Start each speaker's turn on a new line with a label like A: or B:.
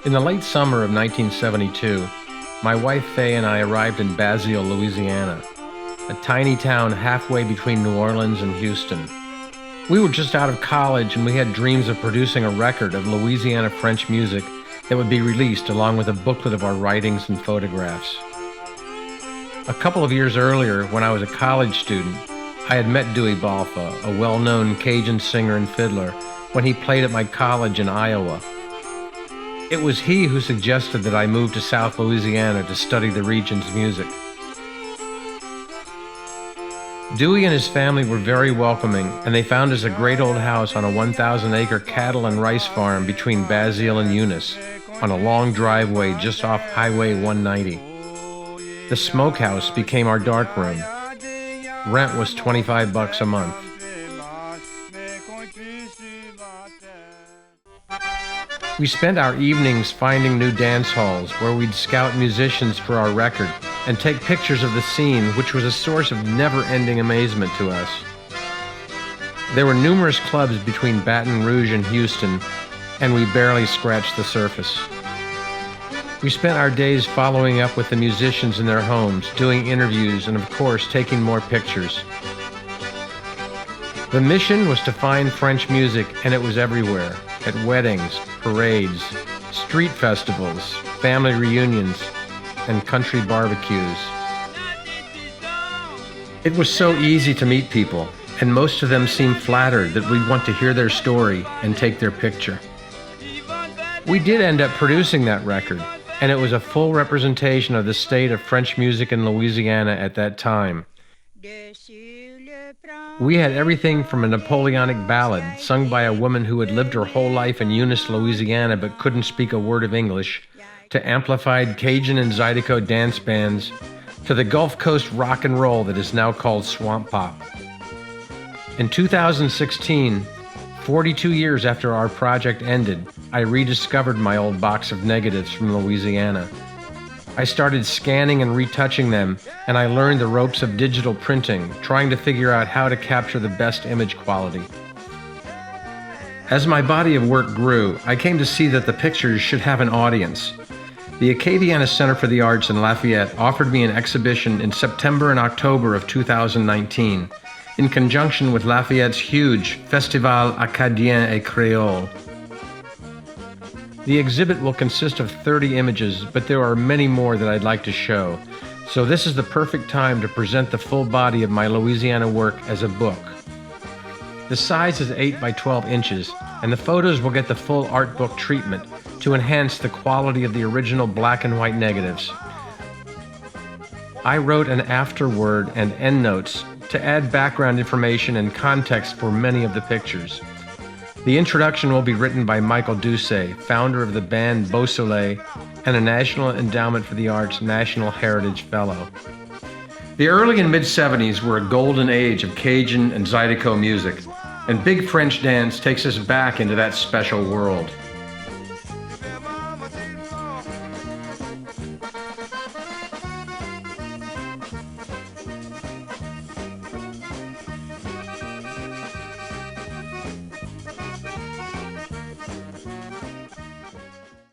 A: In the late summer of 1972, my wife Faye and I arrived in Basile, Louisiana, a tiny town halfway between New Orleans and Houston. We were just out of college and we had dreams of producing a record of Louisiana French music that would be released along with a booklet of our writings and photographs. A couple of years earlier, when I was a college student, I had met Dewey Balfa, a well-known Cajun singer and fiddler, when he played at my college in Iowa. It was he who suggested that I move to South Louisiana to study the region's music. Dewey and his family were very welcoming, and they found us a great old house on a 1,000-acre cattle and rice farm between Basile and Eunice, on a long driveway just off Highway 190. The smokehouse became our darkroom. Rent was $25 a month. We spent our evenings finding new dance halls where we'd scout musicians for our record and take pictures of the scene, which was a source of never-ending amazement to us. There were numerous clubs between Baton Rouge and Houston, and we barely scratched the surface. We spent our days following up with the musicians in their homes, doing interviews, and of course, taking more pictures. The mission was to find French music, and it was everywhere, at weddings, parades, street festivals, family reunions, and country barbecues. It was so easy to meet people, and most of them seemed flattered that we'd want to hear their story and take their picture. We did end up producing that record, and it was a full representation of the state of French music in Louisiana at that time. We had everything from a Napoleonic ballad sung by a woman who had lived her whole life in Eunice, Louisiana but couldn't speak a word of English, to amplified Cajun and Zydeco dance bands, to the Gulf Coast rock and roll that is now called swamp pop. In 2016, 42 years after our project ended, I rediscovered my old box of negatives from Louisiana. I started scanning and retouching them, and I learned the ropes of digital printing, trying to figure out how to capture the best image quality. As my body of work grew, I came to see that the pictures should have an audience. The Acadiana Center for the Arts in Lafayette offered me an exhibition in September and October of 2019, in conjunction with Lafayette's huge Festival Acadien et Créole. The exhibit will consist of 30 images, but there are many more that I'd like to show, so this is the perfect time to present the full body of my Louisiana work as a book. The size is 8 by 12 inches, and the photos will get the full art book treatment to enhance the quality of the original black and white negatives. I wrote an afterword and endnotes to add background information and context for many of the pictures. The introduction will be written by Michael Doucet, founder of the band Beausoleil and a National Endowment for the Arts National Heritage Fellow. The early and mid-70s were a golden age of Cajun and Zydeco music, and Big French Dance takes us back into that special world.